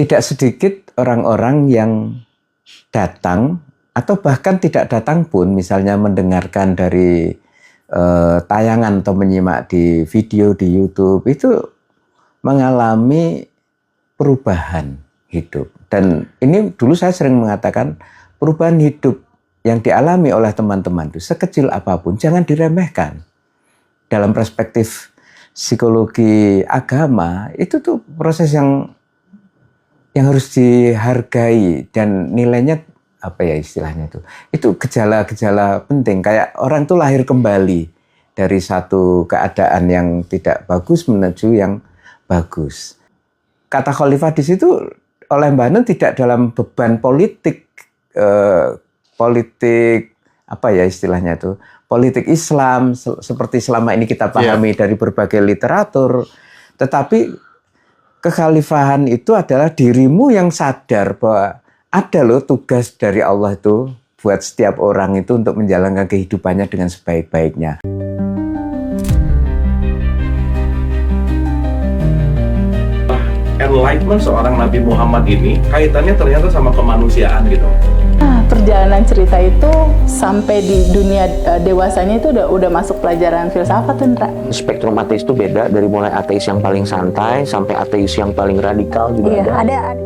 tidak sedikit orang-orang yang datang atau bahkan tidak datang pun, misalnya mendengarkan dari tayangan atau menyimak di video di YouTube, itu mengalami perubahan hidup. Dan ini dulu saya sering mengatakan perubahan hidup yang dialami oleh teman-teman itu sekecil apapun jangan diremehkan. Dalam perspektif psikologi agama itu tuh proses yang harus dihargai dan nilainya apa ya istilahnya itu gejala-gejala penting, kayak orang tuh lahir kembali dari satu keadaan yang tidak bagus menuju yang bagus. Kata khalifah di situ oleh Mbah Nun tidak dalam beban politik politik apa ya istilahnya itu politik Islam seperti selama ini kita pahami dari berbagai literatur, tetapi kekhalifahan itu adalah dirimu yang sadar bahwa ada loh tugas dari Allah itu buat setiap orang itu untuk menjalankan kehidupannya dengan sebaik-baiknya. Enlightenment seorang Nabi Muhammad ini kaitannya ternyata sama kemanusiaan gitu. Perjalanan cerita itu sampai di dunia dewasanya itu udah masuk pelajaran filsafat, Indra. Spektrum ateis itu beda, dari mulai ateis yang paling santai sampai ateis yang paling radikal juga ada.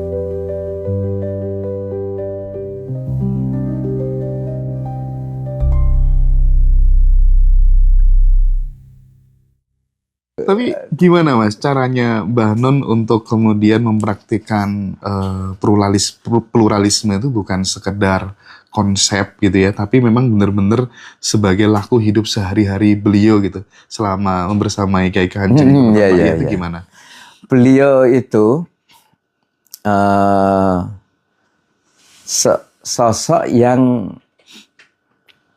Tapi gimana Mas caranya Mbah Nun untuk kemudian mempraktikkan pluralisme itu bukan sekedar konsep gitu ya, tapi memang benar-benar sebagai laku hidup sehari-hari beliau gitu selama membersamai Kiai Kanjeng itu gimana? Beliau itu sosok yang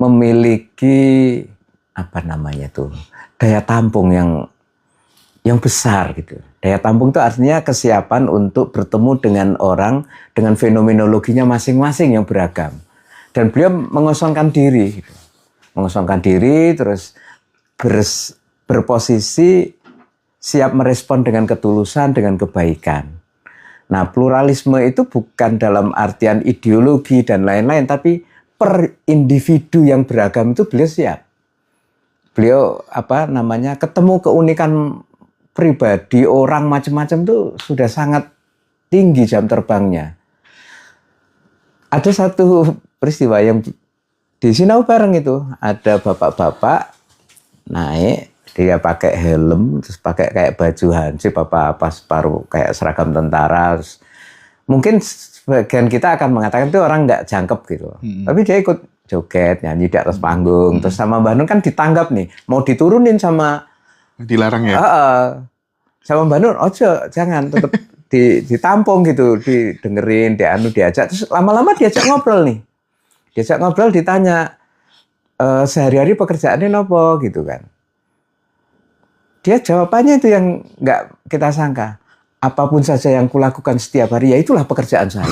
memiliki apa namanya tuh daya tampung yang besar gitu. Daya tampung itu artinya kesiapan untuk bertemu dengan orang dengan fenomenologinya masing-masing yang beragam. Dan beliau mengosongkan diri gitu. Mengosongkan diri terus berposisi siap merespon dengan ketulusan, dengan kebaikan. Nah, pluralisme itu bukan dalam artian ideologi dan lain-lain, tapi per individu yang beragam itu beliau siap. Beliau ketemu keunikan pribadi orang macam-macam tuh sudah sangat tinggi jam terbangnya. Ada satu peristiwa yang di Sinau bareng itu, ada bapak-bapak naik, dia pakai helm, terus pakai kayak baju hansip apa separuh kayak seragam tentara. Terus, mungkin sebagian kita akan mengatakan itu orang nggak jangkep gitu, tapi dia ikut joget, nyanyi di atas panggung, terus sama Mbah Nun kan ditanggap nih, mau diturunin sama dilarang ya? Sama Mbah Nun, jangan, tetap ditampung gitu, didengerin, diajak, terus lama-lama diajak ngobrol nih. Diajak ngobrol, ditanya, sehari-hari pekerjaannya nopo gitu kan. Dia jawabannya itu yang nggak kita sangka. Apapun saja yang kulakukan setiap hari, ya itulah pekerjaan saya.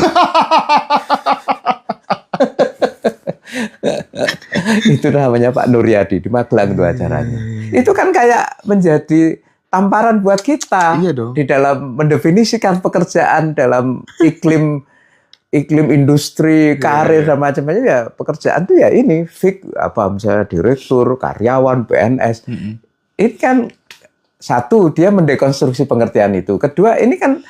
Itu namanya Pak Nuryadi di Magelang itu acaranya. Itu kan kayak menjadi tamparan buat kita di dalam mendefinisikan pekerjaan dalam iklim industri, karir dan macam-macam. Ya pekerjaan itu ya ini misalnya direktur, karyawan, PNS. Ini kan satu, dia mendekonstruksi pengertian itu. Kedua, ini kan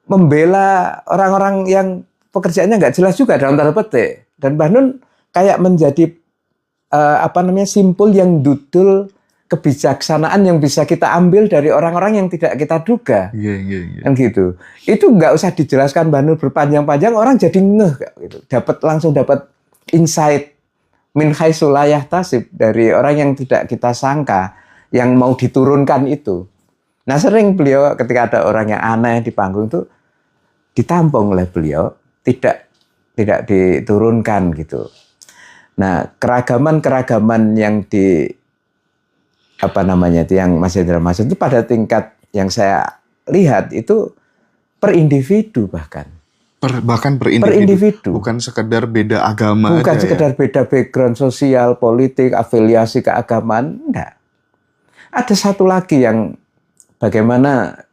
membela orang-orang yang pekerjaannya nggak jelas juga dalam tanda petik. Dan Mbah Nun kayak menjadi simpul yang dudul kebijaksanaan yang bisa kita ambil dari orang-orang yang tidak kita duga. Kan gitu. Itu nggak usah dijelaskan Mbah Nun berpanjang-panjang, orang jadi ngeh gitu. Langsung dapat insight min haitsu la yahtasib dari orang yang tidak kita sangka, yang mau diturunkan itu. Nah, sering beliau ketika ada orang yang aneh di panggung itu ditampung oleh beliau, tidak diturunkan gitu. Nah, keragaman yang yang Mas Hendra maksud itu pada tingkat yang saya lihat itu per individu bahkan per individu. Bukan sekedar beda agama. Bukan sekedar beda background sosial, politik, afiliasi keagamaan, enggak. Ada satu lagi yang bagaimana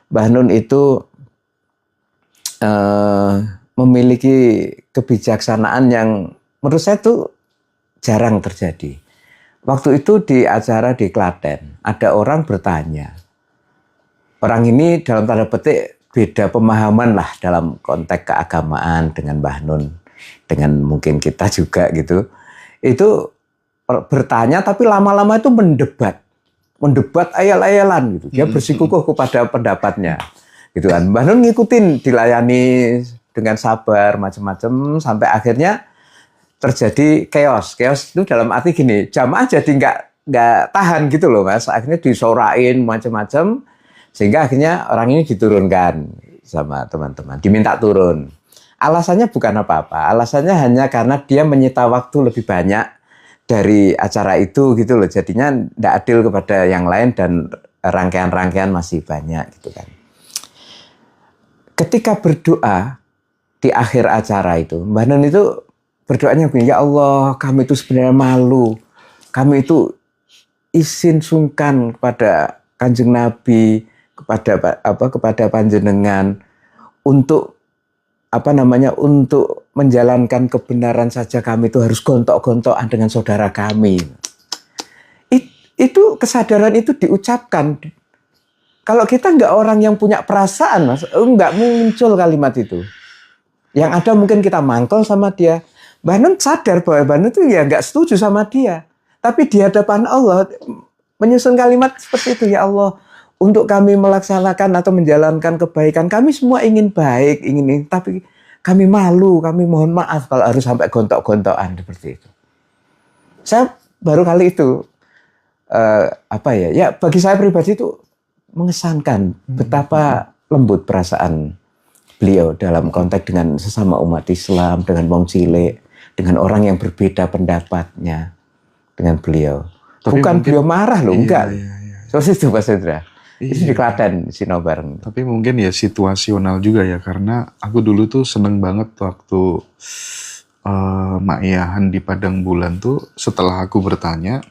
Mbah Nun itu memiliki kebijaksanaan yang menurut saya tuh jarang terjadi. Waktu itu di acara di Klaten, ada orang bertanya. Orang ini dalam tanda petik beda pemahaman lah dalam konteks keagamaan dengan Mbah Nun, dengan mungkin kita juga gitu. Itu bertanya tapi lama-lama itu mendebat ayal-ayalan gitu. Dia bersikukuh kepada pendapatnya. Gitu kan. Mbah Nun ngikutin, dilayani dengan sabar macam-macam sampai akhirnya terjadi chaos. Chaos itu dalam arti gini, jamaah jadi nggak tahan gitu loh Mas. Akhirnya disorain macam-macam sehingga akhirnya orang ini diturunkan sama teman-teman, diminta turun. Alasannya bukan apa-apa, alasannya hanya karena dia menyita waktu lebih banyak dari acara itu gitu loh. Jadinya tidak adil kepada yang lain dan rangkaian-rangkaian masih banyak gitu kan. Ketika berdoa di akhir acara itu, Mbah Nun itu berdoanya begini, ya Allah, kami itu sebenarnya malu, kami itu izin sungkan kepada Kanjeng Nabi, kepada panjenengan untuk untuk menjalankan kebenaran saja kami itu harus gontok-gontokan dengan saudara kami. Itu kesadaran itu diucapkan. Kalau kita nggak orang yang punya perasaan, Mas, nggak muncul kalimat itu. Yang ada mungkin kita mangkel sama dia. Mbah Nun sadar bahwa Mbah Nun itu ya nggak setuju sama dia. Tapi di hadapan Allah menyusun kalimat seperti itu, ya Allah, untuk kami melaksanakan atau menjalankan kebaikan, kami semua ingin baik, tapi kami malu, kami mohon maaf kalau harus sampai gontok-gontokan seperti itu. Saya baru kali itu, ya bagi saya pribadi itu mengesankan betapa lembut perasaan beliau dalam konteks dengan sesama umat Islam, dengan wong cilik, dengan orang yang berbeda pendapatnya dengan beliau. Tapi bukan mungkin, beliau marah loh, enggak. Seperti itu Pak Sendra. Itu di Klaten, Sinau bareng. Tapi mungkin ya situasional juga ya, karena aku dulu tuh seneng banget waktu Ma'iyahan di Padang Bulan tuh, setelah aku bertanya,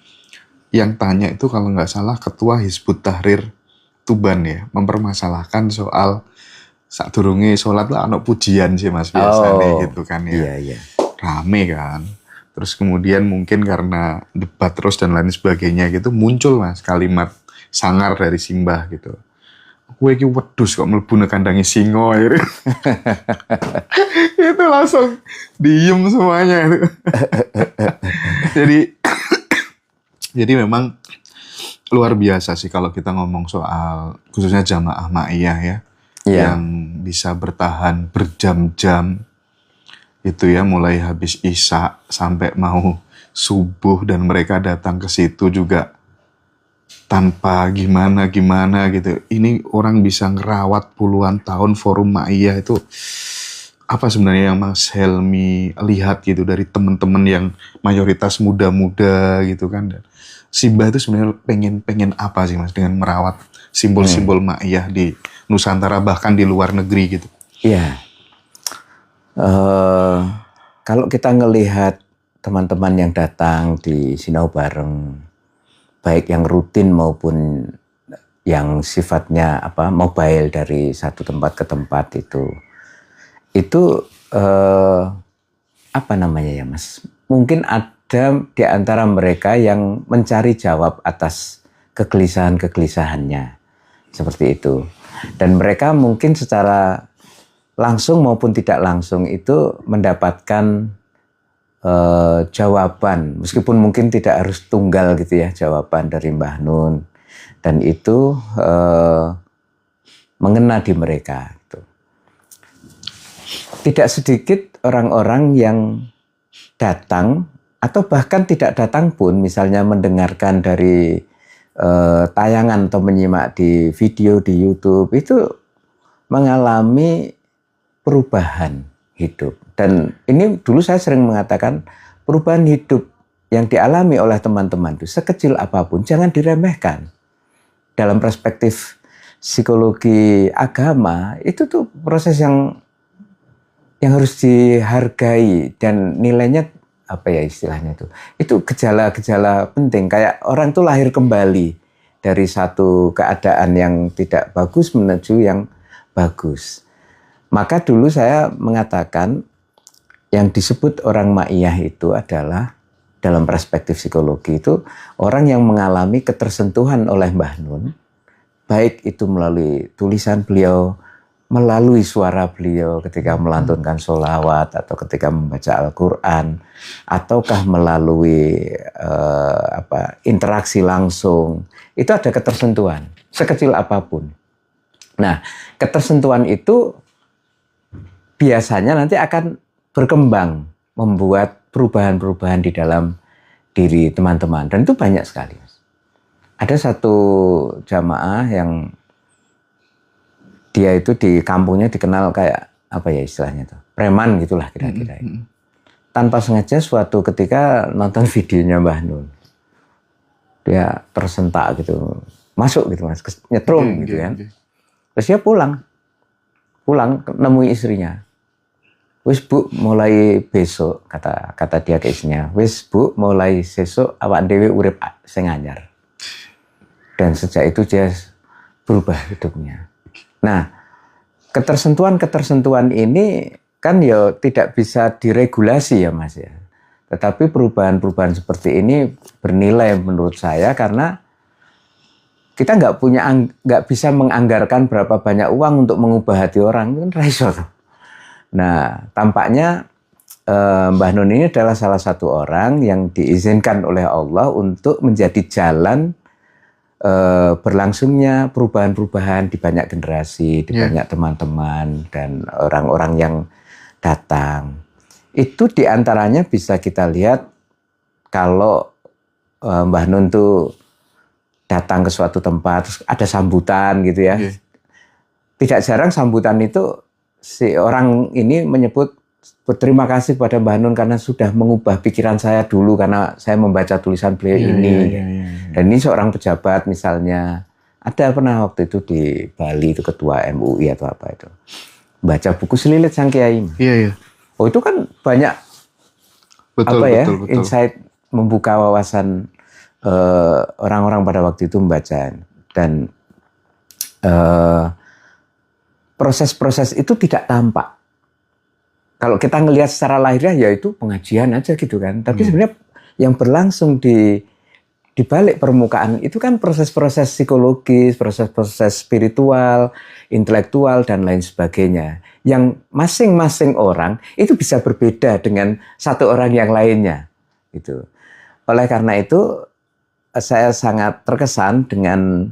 yang tanya itu kalau nggak salah Ketua Hizbut Tahrir Tuban ya, mempermasalahkan soal sadurunge sholat lah anak pujian sih Mas biasanya gitu kan ya. Iya. Rame kan. Terus kemudian mungkin karena debat terus dan lain sebagainya gitu, muncul Mas kalimat sangar dari Simbah gitu. Kowe iki wedhus kok mlebu nang kandange singa gitu. Itu langsung diem semuanya itu. Jadi memang luar biasa sih kalau kita ngomong soal khususnya jamaah Ma'iyah ya. Yang bisa bertahan berjam-jam itu ya, mulai habis Isya sampai mau subuh dan mereka datang ke situ juga tanpa gimana gitu. Ini orang bisa ngerawat puluhan tahun forum Ma'iyah itu. Apa sebenarnya yang Mas Helmi lihat gitu dari teman-teman yang mayoritas muda-muda gitu kan? Simbah itu sebenarnya pengen apa sih Mas dengan merawat simbol-simbol Ma'iyah di Nusantara bahkan di luar negeri gitu? Iya. Kalau kita ngelihat teman-teman yang datang di Sinau bareng, baik yang rutin maupun yang sifatnya mobile dari satu tempat ke tempat itu ya Mas? Mungkin ada di antara mereka yang mencari jawab atas kegelisahannya seperti itu, dan mereka mungkin secara langsung maupun tidak langsung itu mendapatkan jawaban, meskipun mungkin tidak harus tunggal gitu ya jawaban dari Mbah Nun, dan itu mengena di mereka. Gitu. Tidak sedikit orang-orang yang datang atau bahkan tidak datang pun, misalnya mendengarkan dari tayangan atau menyimak di video di YouTube, itu mengalami perubahan hidup. Dan ini dulu saya sering mengatakan perubahan hidup yang dialami oleh teman-teman itu sekecil apapun jangan diremehkan. Dalam perspektif psikologi agama itu tuh proses yang harus dihargai dan nilainya istilahnya itu gejala-gejala penting, kayak orang tuh lahir kembali dari satu keadaan yang tidak bagus menuju yang bagus. Maka dulu saya mengatakan yang disebut orang ma'iyah itu adalah dalam perspektif psikologi itu orang yang mengalami ketersentuhan oleh Mbah Nun, baik itu melalui tulisan beliau, melalui suara beliau ketika melantunkan sholawat atau ketika membaca Al-Quran, ataukah melalui interaksi langsung, itu ada ketersentuhan sekecil apapun. Nah, ketersentuhan itu biasanya nanti akan berkembang, membuat perubahan-perubahan di dalam diri teman-teman, dan itu banyak sekali. Ada satu jamaah yang dia itu di kampungnya dikenal kayak apa ya istilahnya tuh, preman gitulah kira-kira. Tanpa sengaja suatu ketika nonton videonya Mbah Nun, dia tersentak gitu, masuk gitu mas, nyetrum gitu kan. Terus dia pulang nemui istrinya. Wis Bu, mulai besok kata dia ke istrinya, wis Bu, mulai sesuk awak dhewe urip sing anyar. Dan sejak itu dia berubah hidupnya. Nah, ketersentuhan ini kan ya tidak bisa diregulasi ya Mas ya. Tetapi perubahan-perubahan seperti ini bernilai menurut saya karena kita nggak bisa menganggarkan berapa banyak uang untuk mengubah hati orang, kan raiso. Nah, tampaknya Mbah Nun ini adalah salah satu orang yang diizinkan oleh Allah untuk menjadi jalan berlangsungnya perubahan-perubahan di banyak generasi, di banyak teman-teman dan orang-orang yang datang. Itu diantaranya bisa kita lihat kalau Mbah Nun tuh datang ke suatu tempat, terus ada sambutan gitu ya. Tidak jarang sambutan itu si orang ini menyebut berterima kasih kepada Mbah Nun karena sudah mengubah pikiran saya dulu karena saya membaca tulisan beliau ini. Dan ini seorang pejabat misalnya, ada pernah waktu itu di Bali itu ketua MUI atau apa itu, baca buku Selilit Sang Kiai. Oh itu kan banyak betul. Insight, membuka wawasan orang-orang pada waktu itu membaca. Dan proses-proses itu tidak tampak. Kalau kita ngelihat secara lahiriah ya itu pengajian aja gitu kan. Tapi sebenarnya yang berlangsung di balik permukaan itu kan proses-proses psikologis, proses-proses spiritual, intelektual dan lain sebagainya. Yang masing-masing orang itu bisa berbeda dengan satu orang yang lainnya. Gitu. Oleh karena itu saya sangat terkesan dengan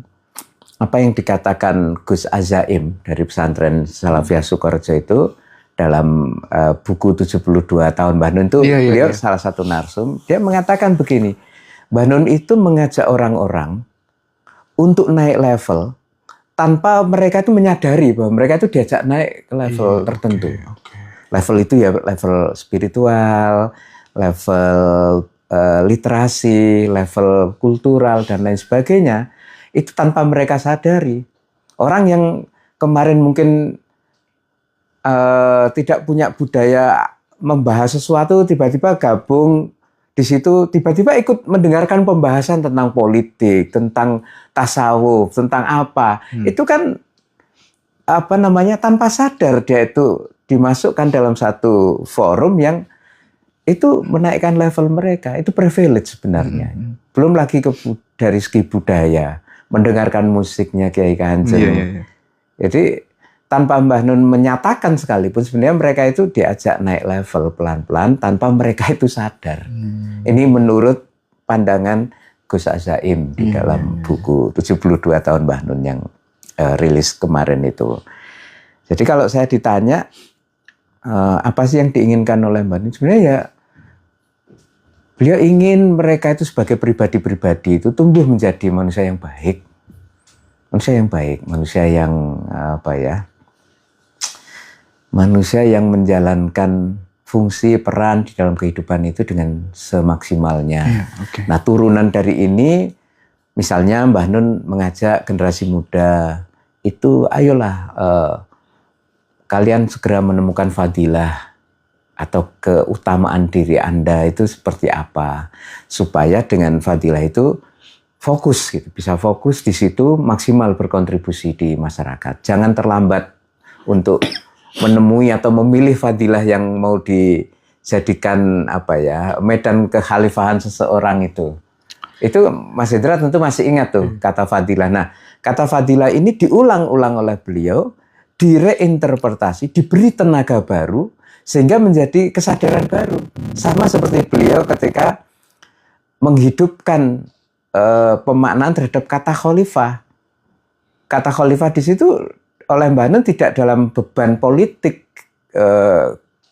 apa yang dikatakan Gus Azaim dari pesantren Salafiyah Sukorejo itu dalam buku 72 tahun Mbah Nun itu beliau salah satu narsum, dia mengatakan begini, Mbah Nun itu mengajak orang-orang untuk naik level tanpa mereka itu menyadari bahwa mereka itu diajak naik ke level tertentu. Level itu ya level spiritual, level literasi, level kultural dan lain sebagainya. Itu tanpa mereka sadari. Orang yang kemarin mungkin tidak punya budaya membahas sesuatu, tiba-tiba gabung di situ, tiba-tiba ikut mendengarkan pembahasan tentang politik, tentang tasawuf, tentang apa. Itu kan tanpa sadar dia itu dimasukkan dalam satu forum yang itu menaikkan level mereka. Itu privilege sebenarnya. Belum lagi dari segi budaya, mendengarkan musiknya Kiai Kanjeng. Jadi tanpa Mbah Nun menyatakan sekalipun sebenarnya mereka itu diajak naik level pelan-pelan tanpa mereka itu sadar. Ini menurut pandangan Gus Azaim di dalam buku 72 tahun Mbah Nun yang rilis kemarin itu. Jadi kalau saya ditanya apa sih yang diinginkan oleh Mbah Nun, sebenarnya ya beliau ingin mereka itu sebagai pribadi-pribadi itu tumbuh menjadi manusia yang baik. Manusia yang manusia yang menjalankan fungsi peran di dalam kehidupan itu dengan semaksimalnya. Nah, turunan dari ini, misalnya Mbah Nun mengajak generasi muda itu, ayolah kalian segera menemukan fadilah atau keutamaan diri Anda itu seperti apa, supaya dengan fadilah itu fokus gitu, bisa fokus di situ, maksimal berkontribusi di masyarakat. Jangan terlambat untuk menemui atau memilih fadilah yang mau dijadikan apa ya medan kekhalifahan seseorang itu Mas Hendra tentu masih ingat tuh kata fadilah. Nah, kata fadilah ini diulang-ulang oleh beliau, direinterpretasi, diberi tenaga baru sehingga menjadi kesadaran baru. Sama seperti beliau ketika menghidupkan pemaknaan terhadap kata khalifah. Kata khalifah di situ oleh Mbah Nun tidak dalam beban politik,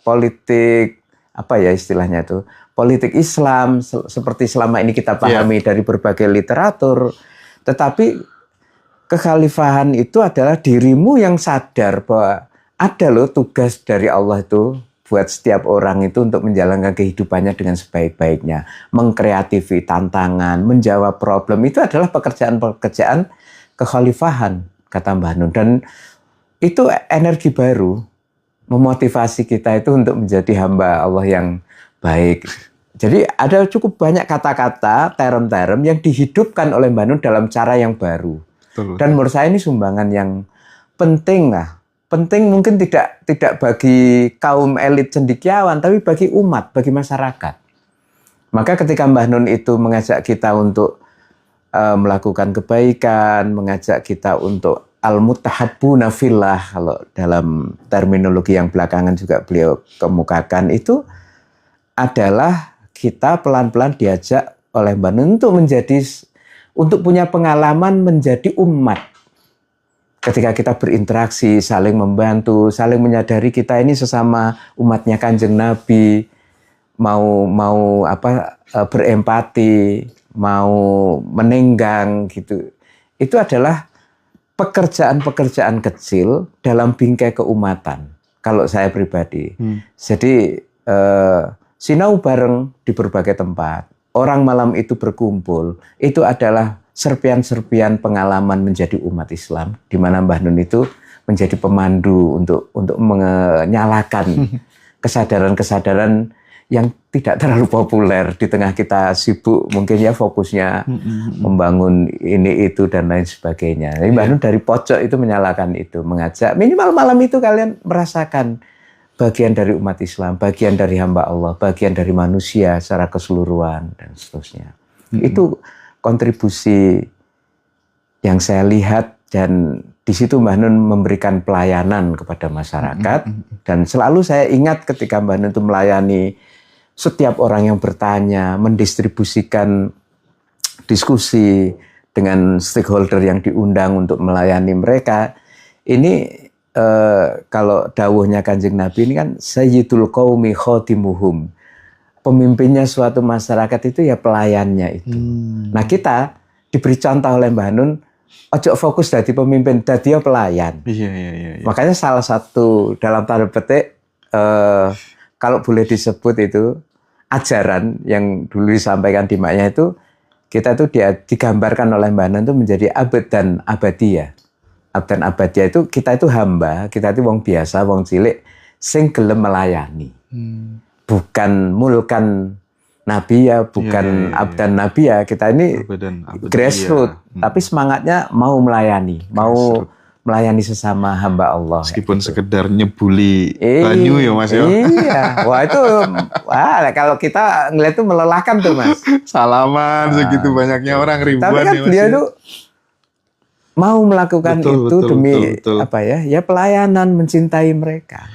politik apa ya istilahnya itu, politik Islam seperti selama ini kita pahami dari berbagai literatur, tetapi kekhalifahan itu adalah dirimu yang sadar bahwa ada loh tugas dari Allah itu buat setiap orang itu untuk menjalankan kehidupannya dengan sebaik-baiknya, mengkreatifi tantangan, menjawab problem, itu adalah pekerjaan-pekerjaan kekhalifahan, kata Mbah Nun. Dan itu energi baru, memotivasi kita itu untuk menjadi hamba Allah yang baik. Jadi ada cukup banyak kata-kata, term-term yang dihidupkan oleh Mbah Nun dalam cara yang baru. Betul. Dan menurut saya ini sumbangan yang penting lah. Penting mungkin tidak bagi kaum elit cendekiawan, tapi bagi umat, bagi masyarakat. Maka ketika Mbah Nun itu mengajak kita untuk melakukan kebaikan, mengajak kita untuk al-mutahabbuna fillah, kalau dalam terminologi yang belakangan juga beliau kemukakan, itu adalah kita pelan-pelan diajak oleh Mbah Nun untuk punya pengalaman menjadi umat. Ketika kita berinteraksi, saling membantu, saling menyadari kita ini sesama umatnya Kanjeng Nabi, mau berempati, mau menenggang gitu. Itu adalah pekerjaan-pekerjaan kecil dalam bingkai keumatan. Kalau saya pribadi. Jadi sinau bareng di berbagai tempat. Orang malam itu berkumpul. Itu adalah serpian-serpian pengalaman menjadi umat Islam, di mana Mbah Nun itu menjadi pemandu untuk menyalakan kesadaran-kesadaran yang tidak terlalu populer di tengah kita sibuk mungkin ya fokusnya membangun ini itu dan lain sebagainya. Jadi Mbah Nun dari pojok itu menyalakan itu, mengajak minimal malam itu kalian merasakan bagian dari umat Islam, bagian dari hamba Allah, bagian dari manusia secara keseluruhan dan seterusnya. Itu kontribusi yang saya lihat, dan di situ Mbah Nun memberikan pelayanan kepada masyarakat. Dan selalu saya ingat ketika Mbah Nun itu melayani setiap orang yang bertanya, mendistribusikan diskusi dengan stakeholder yang diundang untuk melayani mereka. Ini kalau dawuhnya Kanjeng Nabi ini kan sayyidul qaumi khatimuhum. Pemimpinnya suatu masyarakat itu ya pelayannya itu. Nah kita diberi contoh oleh Mbah Nun, ojo fokus jadi pemimpin, jadi pelayan. Iya. Makanya salah satu dalam tanda petik, kalau boleh disebut itu, ajaran yang dulu disampaikan di Maknya itu, kita itu digambarkan oleh Mbah Nun itu menjadi abad dan abadiyah. Abad dan abadiyah itu, kita itu hamba, kita itu wong biasa, wong cilik, sing gelem melayani. Bukan mulkan nabi ya, bukan abdan nabi ya. Kita ini grassroots, tapi semangatnya mau melayani, mau melayani sesama hamba Allah. Meskipun sekedar nyebuli banyu ya Mas ya. Iya, kalau kita ngeliat itu melelahkan tuh Mas. Salaman segitu banyaknya orang ribuan. Tapi kan beliau tuh mau melakukan itu demi apa ya? Ya pelayanan, mencintai mereka.